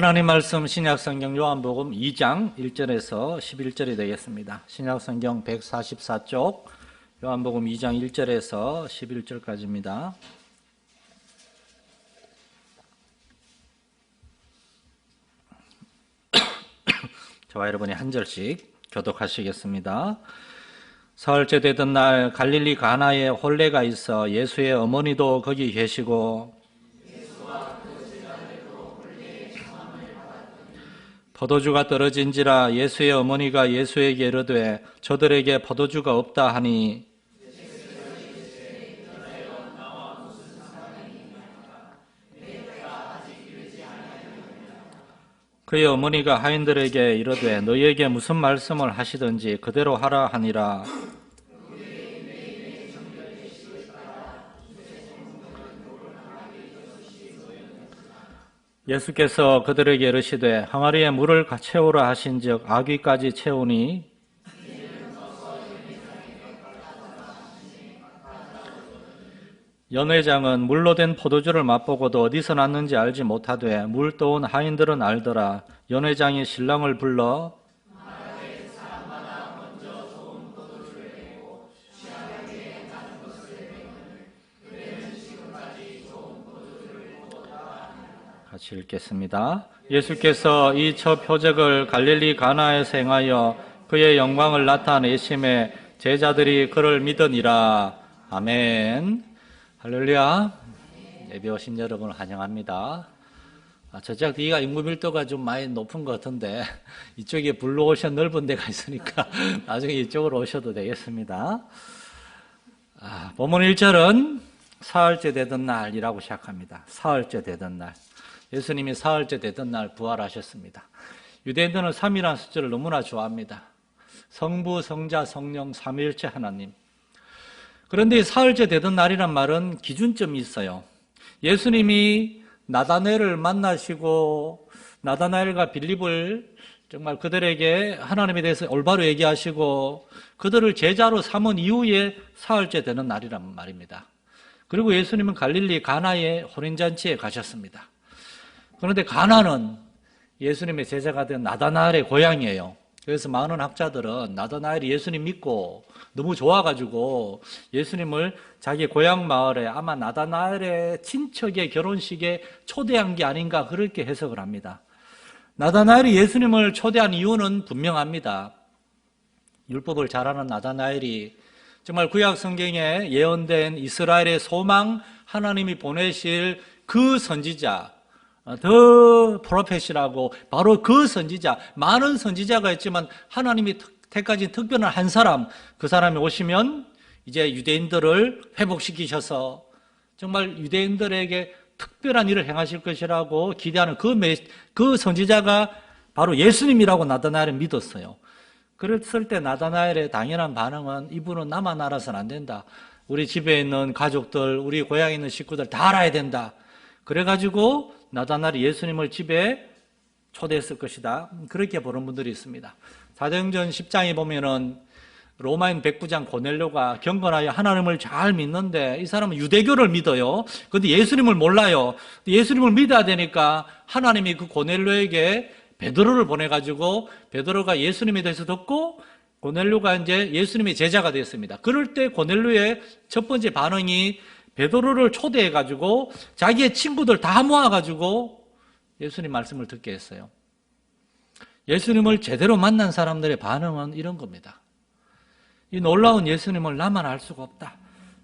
하나님 말씀 신약성경 요한복음 2장 1절에서 11절이 되겠습니다. 신약성경 144쪽 요한복음 2장 1절에서 11절까지입니다. 저와 여러분이 한 절씩 교독하시겠습니다. 사흘째 되던 날 갈릴리 가나에 혼례가 있어 예수의 어머니도 거기 계시고 포도주가 떨어진지라 예수의 어머니가 예수에게 이르되 저들에게 포도주가 없다 하니 그의 어머니가 하인들에게 이르되 너희에게 무슨 말씀을 하시든지 그대로 하라 하니라. 예수께서 그들에게 이르시되 항아리에 물을 채우라 하신즉 아귀까지 채우니 연회장은 물로 된 포도주를 맛보고도 어디서 났는지 알지 못하되 물 떠온 하인들은 알더라. 연회장이 신랑을 불러 같이 읽겠습니다. 예수께서 이 첫 표적을 갈릴리 가나에서 행하여 그의 영광을 나타내심에 제자들이 그를 믿으니라. 아멘. 할렐루야. 예배 오신 여러분을 환영합니다. 저쪽 뒤가 인구 밀도가 좀 많이 높은 것 같은데 이쪽에 블루오션 넓은 데가 있으니까 나중에 이쪽으로 오셔도 되겠습니다. 본문 1절은 사흘째 되던 날이라고 시작합니다. 사흘째 되던 날. 예수님이 사흘째 되던 날 부활하셨습니다. 유대인들은 3이라는 숫자를 너무나 좋아합니다. 성부, 성자, 성령, 삼위일체 하나님. 그런데 사흘째 되던 날이란 말은 기준점이 있어요. 예수님이 나다나엘을 만나시고 나다나엘과 빌립을 정말 그들에게 하나님에 대해서 올바로 얘기하시고 그들을 제자로 삼은 이후에 사흘째 되는 날이란 말입니다. 그리고 예수님은 갈릴리 가나의 혼인잔치에 가셨습니다. 그런데 가나는 예수님의 제자가 된 나다나엘의 고향이에요. 그래서 많은 학자들은 나다나엘이 예수님 믿고 너무 좋아가지고 예수님을 자기 고향 마을에 아마 나다나엘의 친척의 결혼식에 초대한 게 아닌가 그렇게 해석을 합니다. 나다나엘이 예수님을 초대한 이유는 분명합니다. 율법을 잘 아는 나다나엘이 정말 구약 성경에 예언된 이스라엘의 소망, 하나님이 보내실 그 선지자, 더 프로페시라고 바로 그 선지자, 많은 선지자가 있지만 하나님이 택하신 특별한 한 사람, 그 사람이 오시면 이제 유대인들을 회복시키셔서 정말 유대인들에게 특별한 일을 행하실 것이라고 기대하는 그 선지자가 바로 예수님이라고 나다나엘은 믿었어요. 그랬을 때 나다나엘의 당연한 반응은 이분은 나만 알아서는 안 된다. 우리 집에 있는 가족들, 우리 고향에 있는 식구들 다 알아야 된다. 그래가지고 나다나엘이 예수님을 집에 초대했을 것이다. 그렇게 보는 분들이 있습니다. 사도행전 10장에 보면은 로마인 백부장 고넬료가 경건하여 하나님을 잘 믿는데 이 사람은 유대교를 믿어요. 그런데 예수님을 몰라요. 예수님을 믿어야 되니까 하나님이 그 고넬료에게 베드로를 보내가지고 베드로가 예수님에 대해서 듣고 고넬료가 이제 예수님의 제자가 됐습니다. 그럴 때 고넬료의 첫 번째 반응이 베드로를 초대해가지고 자기의 친구들 다 모아가지고 예수님 말씀을 듣게 했어요. 예수님을 제대로 만난 사람들의 반응은 이런 겁니다. 이 놀라운 예수님을 나만 알 수가 없다.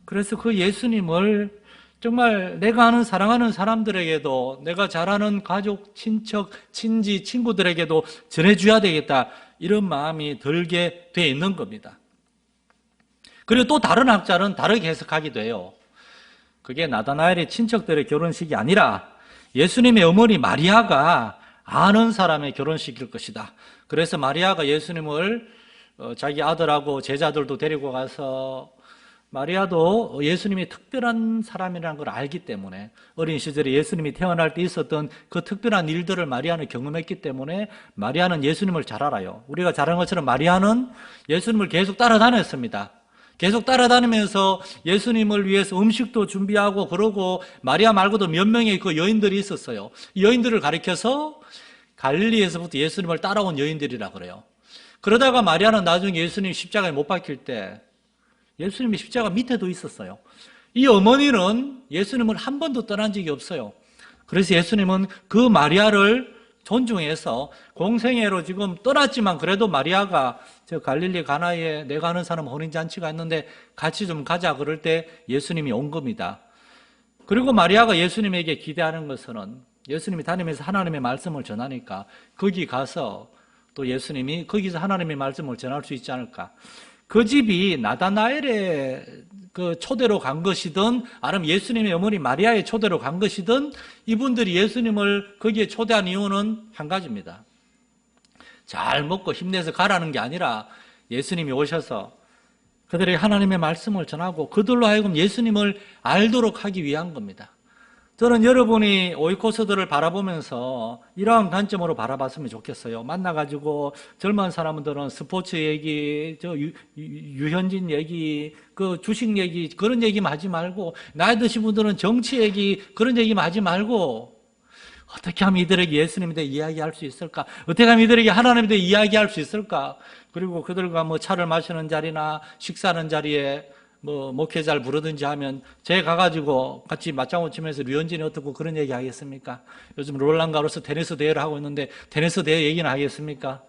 그래서 그 예수님을 정말 내가 아는 사랑하는 사람들에게도 내가 잘 아는 가족, 친척, 친지, 친구들에게도 전해줘야 되겠다. 이런 마음이 들게 돼 있는 겁니다. 그리고 또 다른 학자는 다르게 해석하기도 해요. 그게 나다나엘의 친척들의 결혼식이 아니라 예수님의 어머니 마리아가 아는 사람의 결혼식일 것이다. 그래서 마리아가 예수님을 자기 아들하고 제자들도 데리고 가서 마리아도 예수님이 특별한 사람이라는 걸 알기 때문에 어린 시절에 예수님이 태어날 때 있었던 그 특별한 일들을 마리아는 경험했기 때문에 마리아는 예수님을 잘 알아요. 우리가 잘 아는 것처럼 마리아는 예수님을 계속 따라다녔습니다. 계속 따라다니면서 예수님을 위해서 음식도 준비하고 그러고 마리아 말고도 몇 명의 그 여인들이 있었어요. 이 여인들을 가리켜서 갈릴리에서부터 예수님을 따라온 여인들이라 그래요. 그러다가 마리아는 나중에 예수님 십자가에 못 박힐 때 예수님이 십자가 밑에도 있었어요. 이 어머니는 예수님을 한 번도 떠난 적이 없어요. 그래서 예수님은 그 마리아를 존중해서 공생애로 지금 떠났지만 그래도 마리아가 저 갈릴리 가나에 내가 아는 사람 혼인잔치가 있는데 같이 좀 가자 그럴 때 예수님이 온 겁니다. 그리고 마리아가 예수님에게 기대하는 것은 예수님이 다니면서 하나님의 말씀을 전하니까 거기 가서 또 예수님이 거기서 하나님의 말씀을 전할 수 있지 않을까. 그 집이 나다나엘의 그 초대로 간 것이든 아니면 예수님의 어머니 마리아의 초대로 간 것이든 이분들이 예수님을 거기에 초대한 이유는 한 가지입니다. 잘 먹고 힘내서 가라는 게 아니라 예수님이 오셔서 그들에게 하나님의 말씀을 전하고 그들로 하여금 예수님을 알도록 하기 위한 겁니다. 저는 여러분이 오이코스들을 바라보면서 이러한 관점으로 바라봤으면 좋겠어요. 만나가지고 젊은 사람들은 스포츠 얘기, 유현진 얘기, 그 주식 얘기 그런 얘기만 하지 말고 나이 드신 분들은 정치 얘기 그런 얘기만 하지 말고 어떻게 하면 이들에게 예수님에 대해 이야기할 수 있을까? 어떻게 하면 이들에게 하나님에 대해 이야기할 수 있을까? 그리고 그들과 뭐 차를 마시는 자리나 식사하는 자리에 뭐 목회자를 부르든지 하면 제가 가가지고 같이 맞장구 치면서 류현진이 어떻고 그런 얘기 하겠습니까? 요즘 롤란가로스 테니스 대회를 하고 있는데 테니스 대회 얘기는 하겠습니까?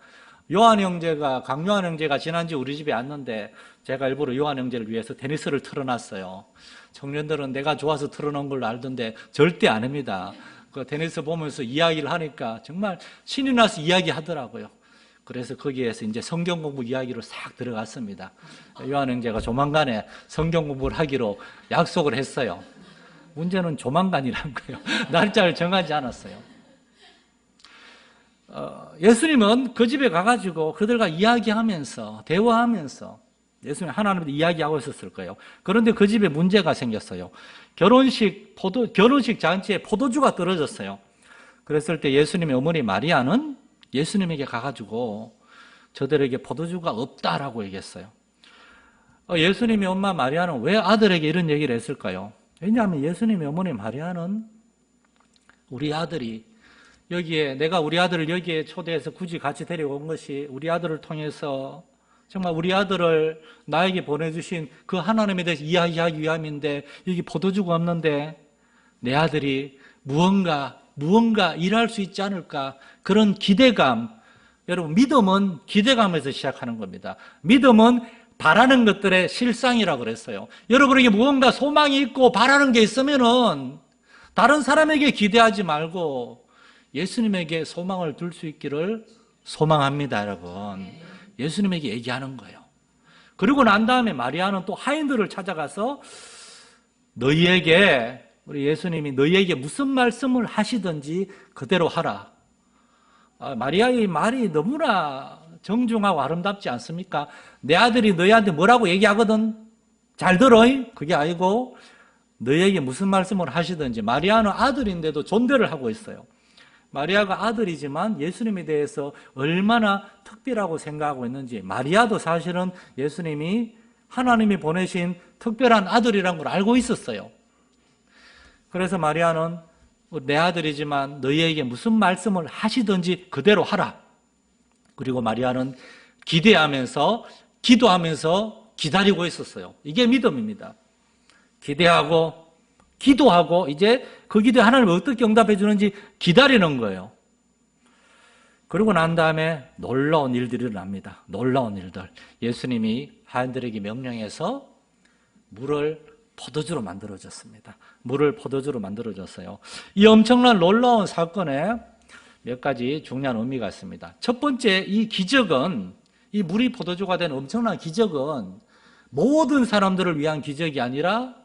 요한 형제가 강요한 형제가 지난주에 우리 집에 왔는데 제가 일부러 요한 형제를 위해서 테니스를 틀어놨어요. 청년들은 내가 좋아서 틀어놓은 걸로 알던데 절대 아닙니다. 그 테니스 보면서 이야기를 하니까 정말 신이 나서 이야기하더라고요. 그래서 거기에서 이제 성경 공부 이야기로 싹 들어갔습니다. 요한 형제가 조만간에 성경 공부를 하기로 약속을 했어요. 문제는 조만간이란 거예요. 날짜를 정하지 않았어요. 예수님은 그 집에 가가지고 그들과 이야기하면서 대화하면서 예수님 하나님한테 이야기하고 있었을 거예요. 그런데 그 집에 문제가 생겼어요. 결혼식 잔치에 포도주가 떨어졌어요. 그랬을 때 예수님의 어머니 마리아는 예수님에게 가가지고 저들에게 포도주가 없다라고 얘기했어요. 예수님의 엄마 마리아는 왜 아들에게 이런 얘기를 했을까요? 왜냐하면 예수님의 어머니 마리아는 우리 아들이 여기에 내가 우리 아들을 여기에 초대해서 굳이 같이 데려온 것이 우리 아들을 통해서 정말 우리 아들을 나에게 보내주신 그 하나님에 대해서 이야기하기 위함인데 여기 포도주가 없는데 내 아들이 무언가 일할 수 있지 않을까 그런 기대감. 여러분 믿음은 기대감에서 시작하는 겁니다. 믿음은 바라는 것들의 실상이라고 그랬어요. 여러분에게 무언가 소망이 있고 바라는 게 있으면은 다른 사람에게 기대하지 말고 예수님에게 소망을 둘 수 있기를 소망합니다, 여러분. 예수님에게 얘기하는 거예요. 그리고 난 다음에 마리아는 또 하인들을 찾아가서 너희에게 우리 예수님이 너희에게 무슨 말씀을 하시든지 그대로 하라. 마리아의 말이 너무나 정중하고 아름답지 않습니까? 내 아들이 너희한테 뭐라고 얘기하거든 잘 들어. 그게 아니고 너희에게 무슨 말씀을 하시든지. 마리아는 아들인데도 존대를 하고 있어요. 마리아가 아들이지만 예수님에 대해서 얼마나 특별하고 생각하고 있는지. 마리아도 사실은 예수님이 하나님이 보내신 특별한 아들이라는 걸 알고 있었어요. 그래서 마리아는 내 아들이지만 너희에게 무슨 말씀을 하시든지 그대로 하라. 그리고 마리아는 기대하면서 기도하면서 기다리고 있었어요. 이게 믿음입니다. 기대하고 기도하고 이제 그 기도에 하나님이 어떻게 응답해 주는지 기다리는 거예요. 그러고 난 다음에 놀라운 일들이 일어납니다. 놀라운 일들. 예수님이 하인들에게 명령해서 물을 포도주로 만들어졌습니다. 물을 포도주로 만들어졌어요. 이 엄청난 놀라운 사건에 몇 가지 중요한 의미가 있습니다. 첫 번째, 이 기적은, 이 물이 포도주가 된 엄청난 기적은 모든 사람들을 위한 기적이 아니라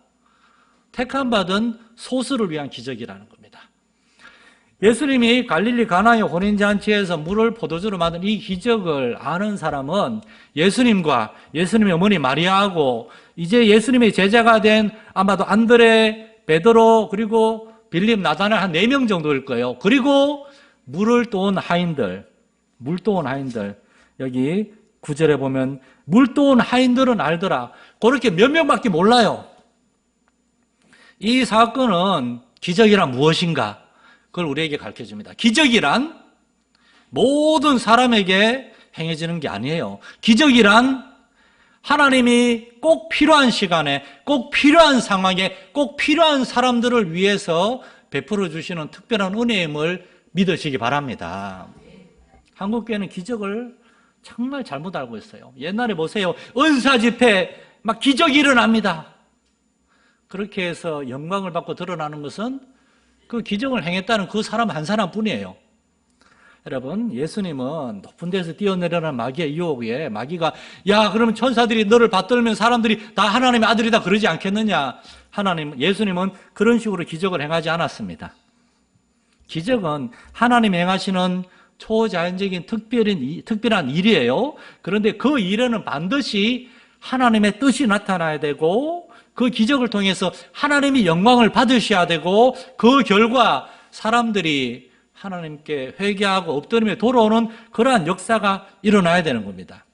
택함받은 소수를 위한 기적이라는 겁니다. 예수님이 갈릴리 가나의 혼인잔치에서 물을 포도주로 만든 이 기적을 아는 사람은 예수님과 예수님의 어머니 마리아하고 이제 예수님의 제자가 된 아마도 안드레, 베드로, 그리고 빌립, 나다나엘 한 4명 정도일 거예요. 그리고 물을 떠온 하인들, 물 떠온 하인들. 여기 9절에 보면 물 떠온 하인들은 알더라. 그렇게 몇 명밖에 몰라요. 이 사건은 기적이란 무엇인가? 그걸 우리에게 가르쳐줍니다. 기적이란 모든 사람에게 행해지는 게 아니에요. 기적이란 하나님이 꼭 필요한 시간에, 꼭 필요한 상황에, 꼭 필요한 사람들을 위해서 베풀어 주시는 특별한 은혜임을 믿으시기 바랍니다. 한국교회는 기적을 정말 잘못 알고 있어요. 옛날에 보세요. 은사 집회 막 기적이 일어납니다. 그렇게 해서 영광을 받고 드러나는 것은 그 기적을 행했다는 그 사람 한 사람뿐이에요. 여러분, 예수님은 높은 데서 뛰어내려는 마귀의 유혹에 마귀가 야 그러면 천사들이 너를 받들면 사람들이 다 하나님의 아들이다 그러지 않겠느냐. 예수님은 그런 식으로 기적을 행하지 않았습니다. 기적은 하나님 행하시는 초자연적인 특별한 일이에요. 그런데 그 일에는 반드시 하나님의 뜻이 나타나야 되고 그 기적을 통해서 하나님이 영광을 받으셔야 되고 그 결과 사람들이 하나님께 회개하고 엎드리며 돌아오는 그러한 역사가 일어나야 되는 겁니다.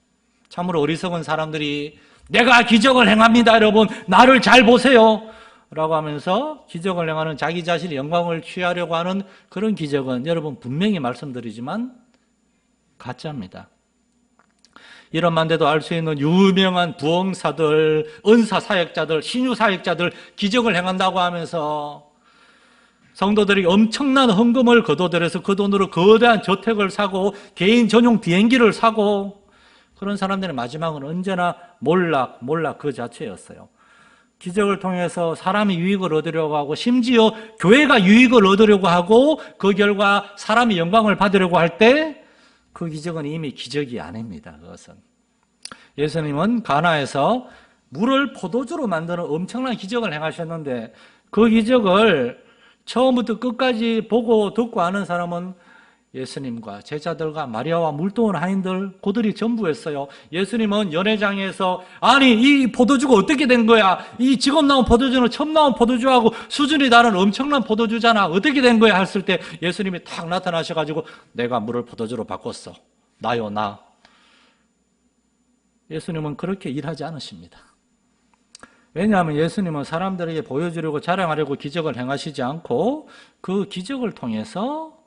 참으로 어리석은 사람들이 내가 기적을 행합니다 여러분 나를 잘 보세요 라고 하면서 기적을 행하는 자기 자신의 영광을 취하려고 하는 그런 기적은 여러분 분명히 말씀드리지만 가짜입니다. 이런만 돼도 알 수 있는 유명한 부흥사들, 은사사역자들, 신유사역자들 기적을 행한다고 하면서 성도들이 엄청난 헌금을 거둬들여서 그 돈으로 거대한 저택을 사고 개인 전용 비행기를 사고 그런 사람들의 마지막은 언제나 몰락 그 자체였어요. 기적을 통해서 사람이 유익을 얻으려고 하고 심지어 교회가 유익을 얻으려고 하고 그 결과 사람이 영광을 받으려고 할 때 그 기적은 이미 기적이 아닙니다. 그것은 예수님은 가나에서 물을 포도주로 만드는 엄청난 기적을 행하셨는데 그 기적을 처음부터 끝까지 보고 듣고 아는 사람은 예수님과 제자들과 마리아와 물동원 하인들 그들이 전부였어요. 예수님은 연회장에서 아니 이 포도주가 어떻게 된 거야? 이 지금 나온 포도주는 처음 나온 포도주하고 수준이 다른 엄청난 포도주잖아. 어떻게 된 거야? 했을 때 예수님이 탁 나타나셔가지고 내가 물을 포도주로 바꿨어. 나요 나. 예수님은 그렇게 일하지 않으십니다. 왜냐하면 예수님은 사람들에게 보여주려고 자랑하려고 기적을 행하시지 않고 그 기적을 통해서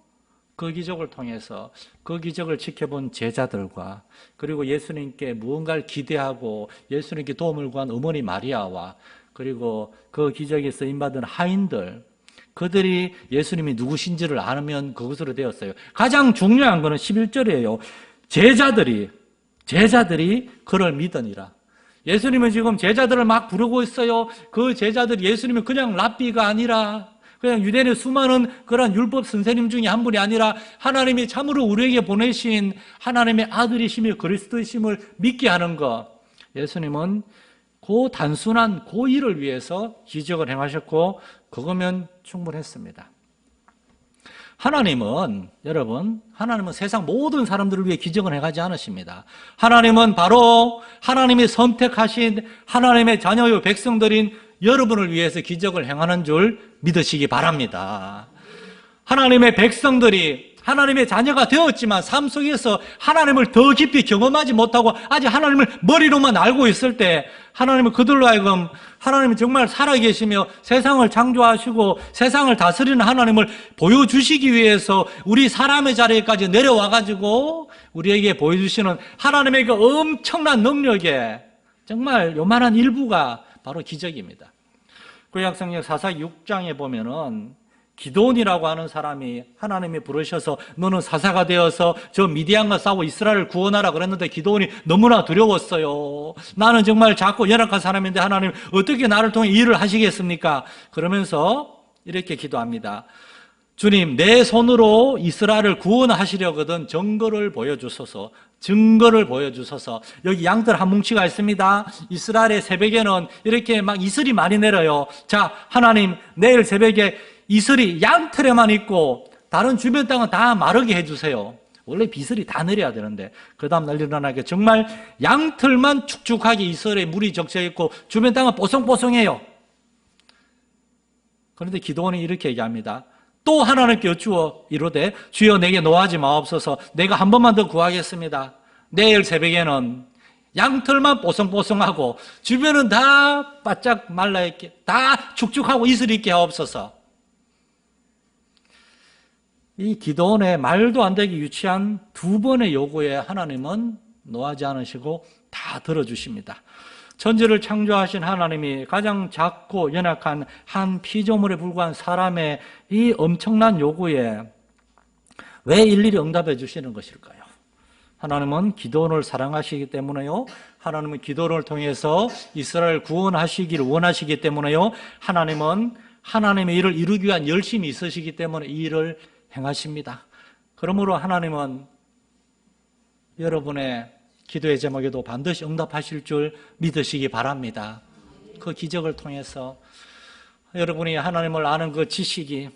그 기적을 지켜본 제자들과 그리고 예수님께 무언가를 기대하고 예수님께 도움을 구한 어머니 마리아와 그리고 그 기적에 쓰임받은 하인들 그들이 예수님이 누구신지를 알면 그것으로 되었어요. 가장 중요한 것은 11절이에요. 제자들이 그를 믿으니라. 예수님은 지금 제자들을 막 부르고 있어요. 그 제자들이 예수님은 그냥 랍비가 아니라 그냥 유대인의 수많은 그런 율법 선생님 중에 한 분이 아니라 하나님이 참으로 우리에게 보내신 하나님의 아들이시며 그리스도이심을 믿게 하는 것. 예수님은 그 단순한 그 일을 위해서 기적을 행하셨고 그거면 충분했습니다. 여러분, 하나님은 세상 모든 사람들을 위해 기적을 행하지 않으십니다. 하나님은 바로 하나님이 선택하신 하나님의 자녀의 백성들인 여러분을 위해서 기적을 행하는 줄 믿으시기 바랍니다. 하나님의 백성들이 하나님의 자녀가 되었지만 삶 속에서 하나님을 더 깊이 경험하지 못하고 아직 하나님을 머리로만 알고 있을 때 하나님은 그들로 하여금 하나님이 정말 살아계시며 세상을 창조하시고 세상을 다스리는 하나님을 보여주시기 위해서 우리 사람의 자리에까지 내려와가지고 우리에게 보여주시는 하나님의 그 엄청난 능력에 정말 요만한 일부가 바로 기적입니다. 구약성경 사사기 6장에 보면은 기드온이라고 하는 사람이 하나님이 부르셔서 너는 사사가 되어서 저 미디안과 싸워 이스라엘을 구원하라 그랬는데 기드온이 너무나 두려웠어요. 나는 정말 작고 연약한 사람인데 하나님 어떻게 나를 통해 일을 하시겠습니까? 그러면서 이렇게 기도합니다. 주님, 내 손으로 이스라엘을 구원하시려거든 증거를 보여주소서. 여기 양털 한 뭉치가 있습니다. 이스라엘의 새벽에는 이렇게 막 이슬이 많이 내려요. 자, 하나님 내일 새벽에 이슬이 양털에만 있고 다른 주변 땅은 다 마르게 해주세요. 원래 비슬이 다 내려야 되는데 그 다음날 일어나게 정말 양털만 축축하게 이슬에 물이 적셔있고 주변 땅은 뽀송뽀송해요. 그런데 기도원이 이렇게 얘기합니다. 또 하나님께 여쭈어 이르되 주여 내게 노하지 마옵소서. 내가 한 번만 더 구하겠습니다. 내일 새벽에는 양털만 뽀송뽀송하고 주변은 다 바짝 말라있게 다 축축하고 이슬이 있게 하옵소서. 이 기도원의 말도 안 되게 유치한 두 번의 요구에 하나님은 노하지 않으시고 다 들어주십니다. 천지를 창조하신 하나님이 가장 작고 연약한 한 피조물에 불과한 사람의 이 엄청난 요구에 왜 일일이 응답해 주시는 것일까요? 하나님은 기도원을 사랑하시기 때문에요. 하나님은 기도원을 통해서 이스라엘을 구원하시기를 원하시기 때문에요. 하나님은 하나님의 일을 이루기 위한 열심이 있으시기 때문에 이 일을 행하십니다. 그러므로 하나님은 여러분의 기도의 제목에도 반드시 응답하실 줄 믿으시기 바랍니다. 그 기적을 통해서 여러분이 하나님을 아는 그 지식이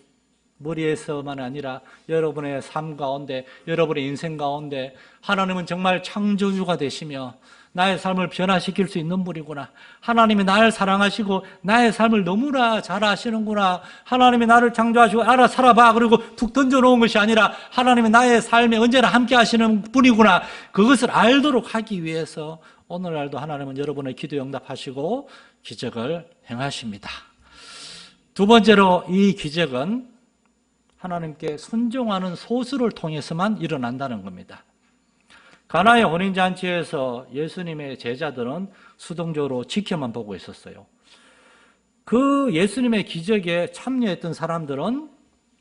머리에서만 아니라 여러분의 삶 가운데, 여러분의 인생 가운데 하나님은 정말 창조주가 되시며 나의 삶을 변화시킬 수 있는 분이구나. 하나님이 나를 사랑하시고 나의 삶을 너무나 잘 아시는구나. 하나님이 나를 창조하시고 알아 살아봐 그리고 툭 던져놓은 것이 아니라 하나님이 나의 삶에 언제나 함께 하시는 분이구나. 그것을 알도록 하기 위해서 오늘날도 하나님은 여러분의 기도에 응답하시고 기적을 행하십니다. 두 번째로 이 기적은 하나님께 순종하는 소수를 통해서만 일어난다는 겁니다. 가나의 혼인잔치에서 예수님의 제자들은 수동적으로 지켜만 보고 있었어요. 그 예수님의 기적에 참여했던 사람들은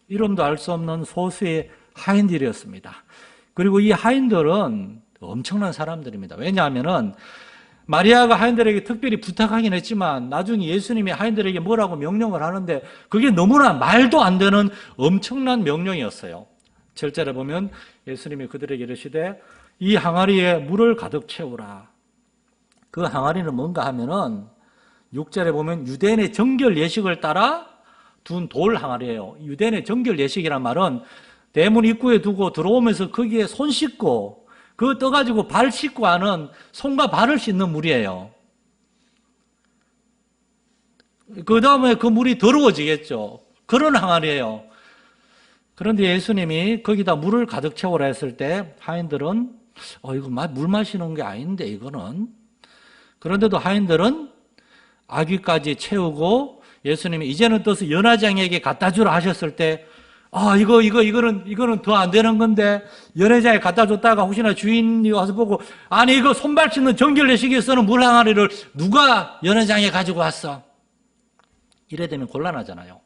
이름도 알 수 없는 소수의 하인들이었습니다. 그리고 이 하인들은 엄청난 사람들입니다. 왜냐하면 마리아가 하인들에게 특별히 부탁하긴 했지만 나중에 예수님이 하인들에게 뭐라고 명령을 하는데 그게 너무나 말도 안 되는 엄청난 명령이었어요. 7절에 보면 예수님이 그들에게 이르시되 이 항아리에 물을 가득 채우라. 그 항아리는 뭔가 하면은 6절에 보면 유대인의 정결 예식을 따라 둔 돌 항아리예요. 유대인의 정결 예식이란 말은 대문 입구에 두고 들어오면서 거기에 손 씻고 그거 떠가지고 발 씻고 하는 손과 발을 씻는 물이에요. 그 다음에 그 물이 더러워지겠죠. 그런 항아리예요. 그런데 예수님이 거기다 물을 가득 채우라 했을 때 하인들은 이거 물 마시는 게 아닌데 이거는. 그런데도 하인들은 아귀까지 채우고 예수님이 이제는 떠서 연회장에게 갖다 주라 하셨을 때 이거는 더 안 되는 건데 연회장에 갖다 줬다가 혹시나 주인이 와서 보고 아니 이거 손발 씻는 정결례식에 쓰는 물 항아리를 누가 연회장에 가지고 왔어? 이래 되면 곤란하잖아요.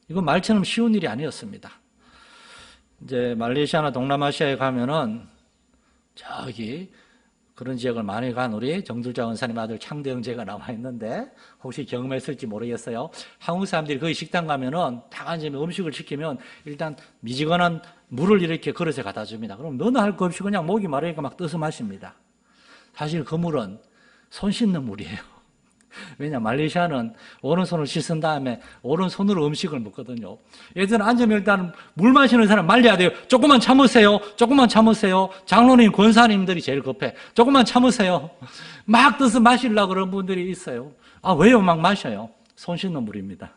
이건 말처럼 쉬운 일이 아니었습니다. 이제 말레이시아나 동남아시아에 가면은 저기 그런 지역을 많이 간 우리 정들자 원사님 아들 창대영제가 나와 있는데 혹시 경험했을지 모르겠어요. 한국 사람들이 거기 식당 가면은 딱 앉으면 음식을 시키면 일단 미지근한 물을 이렇게 그릇에 갖다 줍니다. 그럼 너나 할 거 없이 그냥 목이 마르니까 막 떠서 마십니다. 사실 그 물은 손 씻는 물이에요. 왜냐 말레이시아는 오른손을 씻은 다음에 오른손으로 음식을 먹거든요. 예전에 앉으면 일단 물 마시는 사람 말려야 돼요. 조금만 참으세요. 조금만 참으세요. 장로님, 권사님들이 제일 급해. 조금만 참으세요. 막 떠서 마시려고 그런 분들이 있어요. 왜요? 막 마셔요. 손 씻는 물입니다.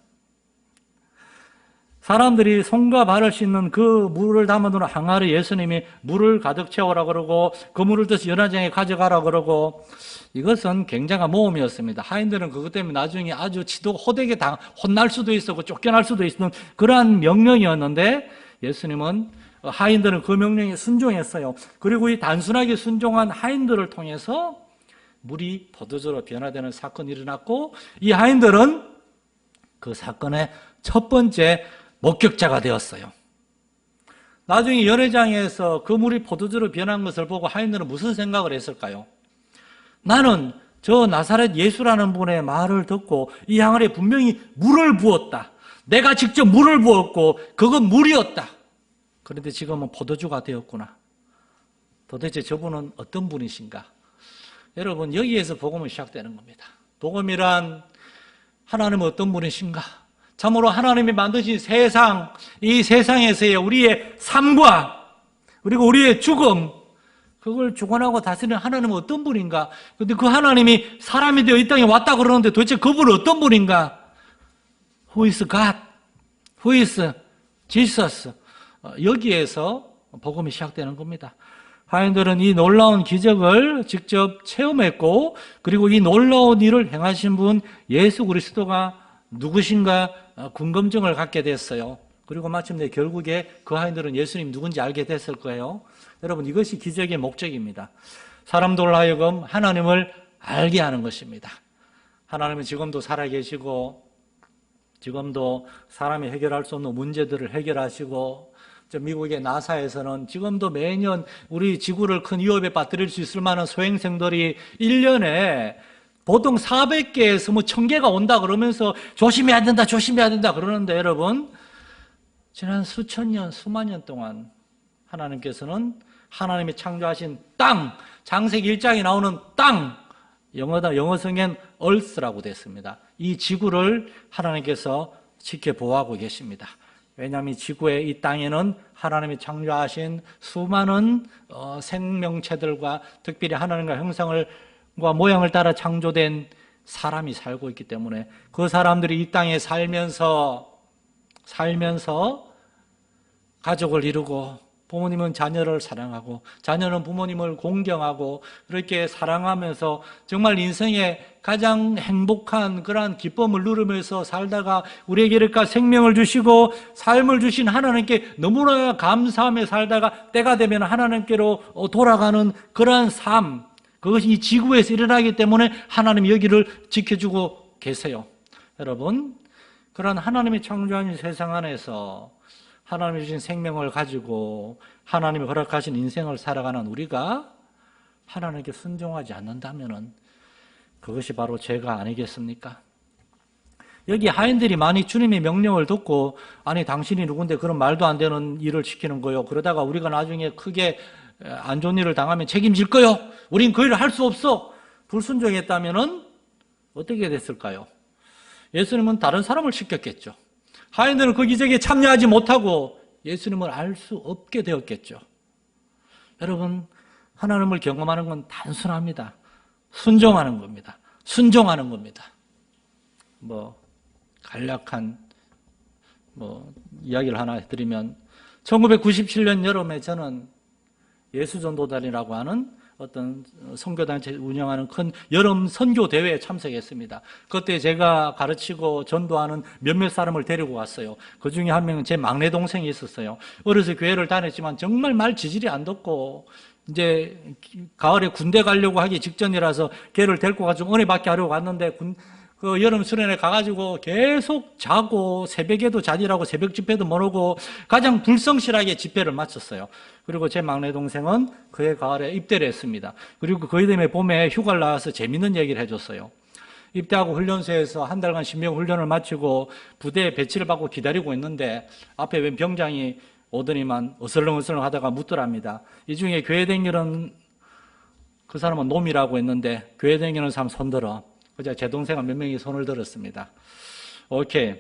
사람들이 손과 발을 씻는 그 물을 담아두는 항아리 예수님이 물을 가득 채우라 그러고 그 물을 떠서 연회장에 가져가라 그러고 이것은 굉장한 모험이었습니다. 하인들은 그것 때문에 나중에 아주 호되게 혼날 수도 있었고 쫓겨날 수도 있는 그러한 명령이었는데 예수님은 하인들은 그 명령에 순종했어요. 그리고 이 단순하게 순종한 하인들을 통해서 물이 포도주로 변화되는 사건이 일어났고 이 하인들은 그 사건의 첫 번째 목격자가 되었어요. 나중에 연회장에서 그 물이 포도주로 변한 것을 보고 하인들은 무슨 생각을 했을까요? 나는 저 나사렛 예수라는 분의 말을 듣고 이 항아리에 분명히 물을 부었다. 내가 직접 물을 부었고 그건 물이었다. 그런데 지금은 포도주가 되었구나. 도대체 저분은 어떤 분이신가? 여러분 여기에서 복음은 시작되는 겁니다. 복음이란 하나님은 어떤 분이신가? 참으로 하나님이 만드신 세상, 이 세상에서의 우리의 삶과 그리고 우리의 죽음, 그걸 주관하고 다스리는 하나님은 어떤 분인가? 그런데 그 하나님이 사람이 되어 이 땅에 왔다 그러는데 도대체 그분은 어떤 분인가? Who is God? Who is Jesus? 여기에서 복음이 시작되는 겁니다. 하인들은 이 놀라운 기적을 직접 체험했고 그리고 이 놀라운 일을 행하신 분 예수 그리스도가 누구신가 궁금증을 갖게 됐어요. 그리고 마침내 결국에 그 아이들은 예수님 누군지 알게 됐을 거예요. 여러분, 이것이 기적의 목적입니다. 사람들 하여금 하나님을 알게 하는 것입니다. 하나님은 지금도 살아계시고 지금도 사람이 해결할 수 없는 문제들을 해결하시고, 미국의 나사에서는 지금도 매년 우리 지구를 큰 위협에 빠뜨릴 수 있을 만한 소행성들이 1년에 보통 400개에서 1000개가 온다 그러면서 조심해야 된다 그러는데, 여러분, 지난 수천 년, 수만 년 동안 하나님께서는 하나님이 창조하신 땅, 창세기 1장에 나오는 땅, 영어 성엔 earth라고 됐습니다. 이 지구를 하나님께서 지켜보호하고 계십니다. 왜냐하면 지구의 이 땅에는 하나님이 창조하신 수많은 생명체들과 특별히 하나님과 형상과 모양을 따라 창조된 사람이 살고 있기 때문에 그 사람들이 이 땅에 살면서 가족을 이루고, 부모님은 자녀를 사랑하고 자녀는 부모님을 공경하고, 그렇게 사랑하면서 정말 인생의 가장 행복한 그러한 기쁨을 누리면서 살다가 우리에게 이렇게 생명을 주시고 삶을 주신 하나님께 너무나 감사하며 살다가 때가 되면 하나님께로 돌아가는 그러한 삶, 그것이 이 지구에서 일어나기 때문에 하나님이 여기를 지켜주고 계세요. 여러분, 그런 하나님이 창조한 세상 안에서 하나님이 주신 생명을 가지고 하나님이 허락하신 인생을 살아가는 우리가 하나님께 순종하지 않는다면 그것이 바로 죄가 아니겠습니까? 여기 하인들이 많이 주님의 명령을 듣고, 아니 당신이 누군데 그런 말도 안 되는 일을 시키는 거요, 그러다가 우리가 나중에 크게 안 좋은 일을 당하면 책임질 거요, 우린 그 일을 할 수 없어, 불순종했다면 어떻게 됐을까요? 예수님은 다른 사람을 시켰겠죠. 하인들은 그 기적에 참여하지 못하고 예수님을 알 수 없게 되었겠죠. 여러분, 하나님을 경험하는 건 단순합니다. 순종하는 겁니다. 순종하는 겁니다. 간략한 이야기를 하나 해드리면, 1997년 여름에 저는 예수전도단이라고 하는 어떤 선교단체 운영하는 큰 여름 선교 대회에 참석했습니다. 그때 제가 가르치고 전도하는 몇몇 사람을 데리고 갔어요. 그 중에 한 명은 제 막내 동생이 있었어요. 어려서 교회를 다녔지만 정말 말 지질이 안 듣고, 이제 가을에 군대 가려고 하기 직전이라서 걔를 데리고 가서 은혜 받게 하려고 갔는데, 그 여름 수련회 가가지고 계속 자고 새벽에도 자지라고 새벽 집회도 못 오고 가장 불성실하게 집회를 마쳤어요. 그리고 제 막내 동생은 그해 가을에 입대를 했습니다. 그리고 그해 때문에 봄에 휴가를 나와서 재밌는 얘기를 해줬어요. 입대하고 훈련소에서 한 달간 신병 훈련을 마치고 부대에 배치를 받고 기다리고 있는데 앞에 웬 병장이 오더니만 어슬렁어슬렁 하다가 묻더랍니다. 이 중에 교회 다니는 그 사람은 놈이라고 했는데 교회 다니는 사람 손들어. 그저 제 동생은 몇 명이 손을 들었습니다. 오케이.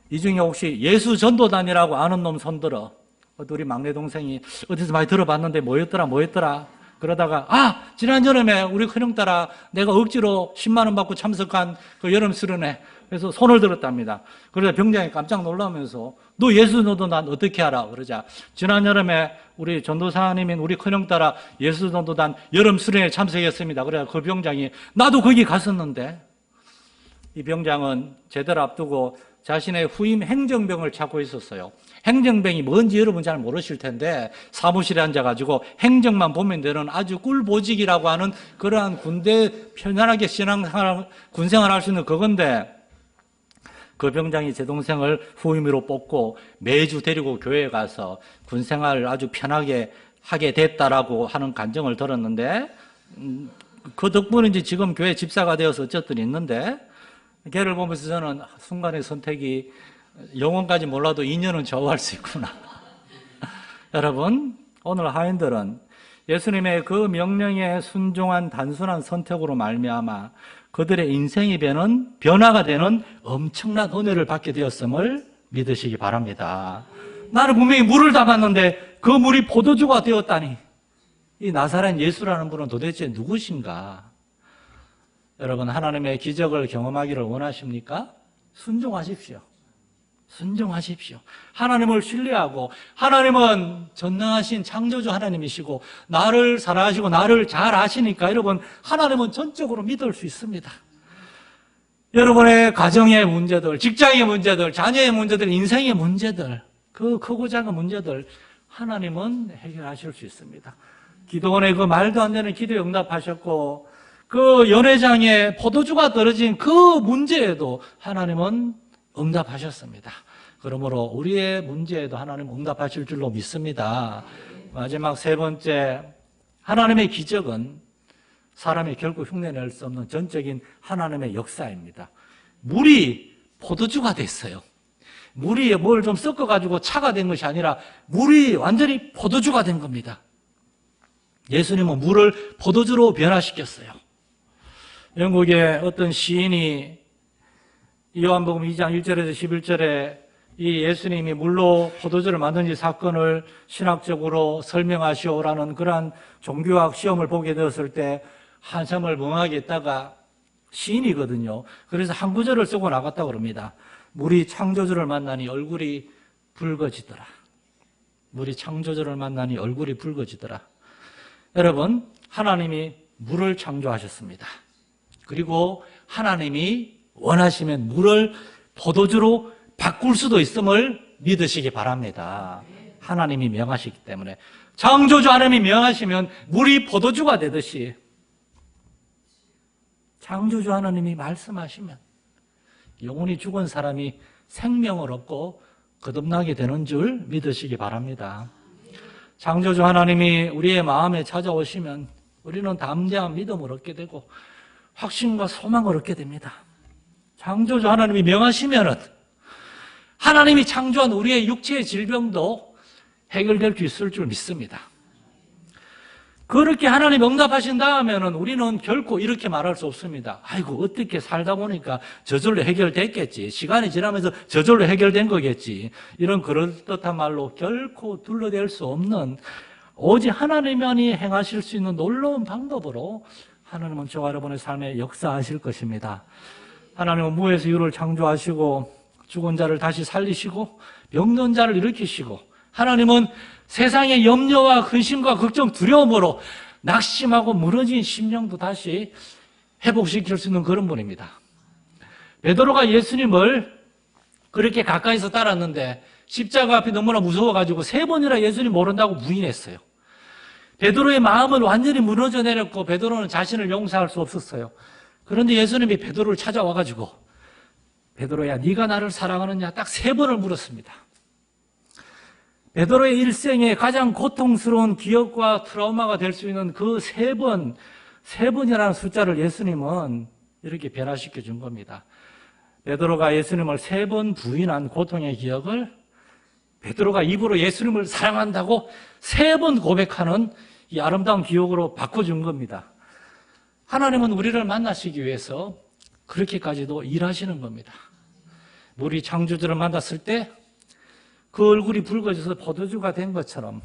이 중에 혹시 예수 전도단이라고 아는 놈 손들어. 우리 막내 동생이 어디서 많이 들어봤는데 뭐였더라. 그러다가 지난 여름에 우리 큰형 따라 내가 억지로 10만 원 받고 참석한 그 여름 수련회, 그래서 손을 들었답니다. 그러자 병장이 깜짝 놀라면서 너 예수 전도단 어떻게 알아? 그러자 지난 여름에 우리 전도사님인 우리 큰형 따라 예수 전도단 여름 수련회에 참석했습니다. 그래서 그 병장이 나도 거기 갔었는데, 이 병장은 제대로 앞두고 자신의 후임 행정병을 찾고 있었어요. 행정병이 뭔지 여러분 잘 모르실 텐데 사무실에 앉아가지고 행정만 보면 되는 아주 꿀보직이라고 하는 그러한 군대 편안하게 군생활 할 수 있는 그건데, 그 병장이 제 동생을 후임으로 뽑고 매주 데리고 교회에 가서 군생활을 아주 편하게 하게 됐다라고 하는 간증을 들었는데, 그 덕분인지 지금 교회 집사가 되어서 어쨌든 있는데, 걔를 보면서 저는 순간의 선택이 영혼까지 몰라도 인연은 좌우할 수 있구나. 여러분, 오늘 하인들은 예수님의 그 명령에 순종한 단순한 선택으로 말미암아 그들의 인생의 변화가 되는 엄청난 은혜를 받게 되었음을 믿으시기 바랍니다. 나는 분명히 물을 담았는데 그 물이 포도주가 되었다니, 이 나사렛 예수라는 분은 도대체 누구신가? 여러분, 하나님의 기적을 경험하기를 원하십니까? 순종하십시오. 순종하십시오. 하나님을 신뢰하고, 하나님은 전능하신 창조주 하나님이시고 나를 사랑하시고 나를 잘 아시니까 여러분, 하나님은 전적으로 믿을 수 있습니다. 여러분의 가정의 문제들, 직장의 문제들, 자녀의 문제들, 인생의 문제들, 그 크고 작은 문제들 하나님은 해결하실 수 있습니다. 기도원의 그 말도 안 되는 기도에 응답하셨고, 그 연회장에 포도주가 떨어진 그 문제에도 하나님은 응답하셨습니다. 그러므로 우리의 문제에도 하나님 응답하실 줄로 믿습니다. 마지막 세 번째, 하나님의 기적은 사람이 결코 흉내낼 수 없는 전적인 하나님의 역사입니다. 물이 포도주가 됐어요. 물이 뭘 좀 섞어가지고 차가 된 것이 아니라 물이 완전히 포도주가 된 겁니다. 예수님은 물을 포도주로 변화시켰어요. 영국의 어떤 시인이 요한복음 2장 1절에서 11절에 이 예수님이 물로 포도주를 만든지 사건을 신학적으로 설명하시오라는 그러한 종교학 시험을 보게 되었을 때 한참을 멍하게 있다가 시인이거든요. 그래서 한 구절을 쓰고 나갔다고 그럽니다. 물이 창조주를 만나니 얼굴이 붉어지더라. 물이 창조주를 만나니 얼굴이 붉어지더라. 여러분, 하나님이 물을 창조하셨습니다. 그리고 하나님이 원하시면 물을 포도주로 바꿀 수도 있음을 믿으시기 바랍니다. 하나님이 명하시기 때문에. 창조주 하나님이 명하시면 물이 포도주가 되듯이 창조주 하나님이 말씀하시면 영혼이 죽은 사람이 생명을 얻고 거듭나게 되는 줄 믿으시기 바랍니다. 창조주 하나님이 우리의 마음에 찾아오시면 우리는 담대한 믿음을 얻게 되고 확신과 소망을 얻게 됩니다. 창조주 하나님이 명하시면은 하나님이 창조한 우리의 육체의 질병도 해결될 수 있을 줄 믿습니다. 그렇게 하나님 응답하신 다음에는 우리는 결코 이렇게 말할 수 없습니다. 아이고, 어떻게 살다 보니까 저절로 해결됐겠지. 시간이 지나면서 저절로 해결된 거겠지. 이런 그럴듯한 말로 결코 둘러댈 수 없는, 오직 하나님만이 행하실 수 있는 놀라운 방법으로 하나님은 저와 여러분의 삶에 역사하실 것입니다. 하나님은 무에서 유를 창조하시고 죽은 자를 다시 살리시고 병든 자를 일으키시고, 하나님은 세상의 염려와 근심과 걱정, 두려움으로 낙심하고 무너진 심령도 다시 회복시킬 수 있는 그런 분입니다. 베드로가 예수님을 그렇게 가까이서 따랐는데 십자가 앞이 너무나 무서워가지고 3번이나 예수님 모른다고 부인했어요. 베드로의 마음은 완전히 무너져 내렸고 베드로는 자신을 용서할 수 없었어요. 그런데 예수님이 베드로를 찾아와가지고 베드로야, 네가 나를 사랑하느냐? 딱 3번을 물었습니다. 베드로의 일생에 가장 고통스러운 기억과 트라우마가 될 수 있는 그 3번이라는 숫자를 예수님은 이렇게 변화시켜 준 겁니다. 베드로가 예수님을 3번 부인한 고통의 기억을 베드로가 입으로 예수님을 사랑한다고 3번 고백하는 이 아름다운 기억으로 바꿔준 겁니다. 하나님은 우리를 만나시기 위해서 그렇게까지도 일하시는 겁니다. 우리 창조주를 만났을 때 그 얼굴이 붉어져서 포도주가 된 것처럼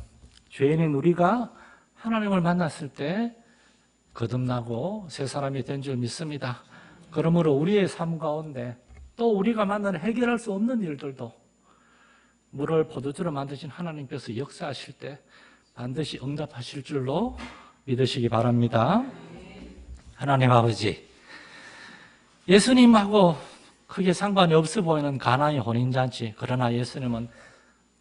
죄인인 우리가 하나님을 만났을 때 거듭나고 새 사람이 된 줄 믿습니다. 그러므로 우리의 삶 가운데 또 우리가 만나는 해결할 수 없는 일들도 물을 포도주로 만드신 하나님께서 역사하실 때 반드시 응답하실 줄로 믿으시기 바랍니다. 하나님 아버지, 예수님하고 크게 상관이 없어 보이는 가나의 혼인잔치, 그러나 예수님은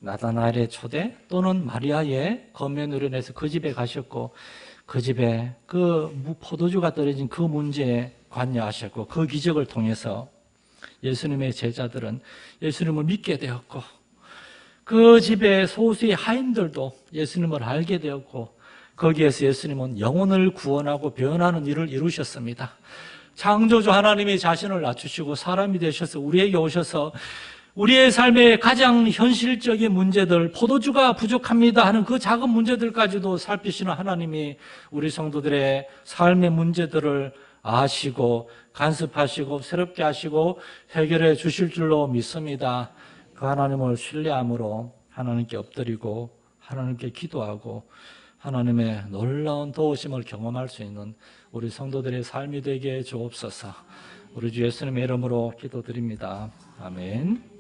나다나엘의 초대 또는 마리아의 건면으로 그 집에 가셨고 그 집에 그 포도주가 떨어진 그 문제에 관여하셨고 그 기적을 통해서 예수님의 제자들은 예수님을 믿게 되었고 그 집의 소수의 하인들도 예수님을 알게 되었고 거기에서 예수님은 영혼을 구원하고 변하는 일을 이루셨습니다. 창조주 하나님이 자신을 낮추시고 사람이 되셔서 우리에게 오셔서 우리의 삶의 가장 현실적인 문제들, 포도주가 부족합니다 하는 그 작은 문제들까지도 살피시는 하나님이 우리 성도들의 삶의 문제들을 아시고 간섭하시고 새롭게 하시고 해결해 주실 줄로 믿습니다. 그 하나님을 신뢰함으로 하나님께 엎드리고 하나님께 기도하고 하나님의 놀라운 도우심을 경험할 수 있는 우리 성도들의 삶이 되게 주옵소서. 우리 주 예수님의 이름으로 기도드립니다. 아멘.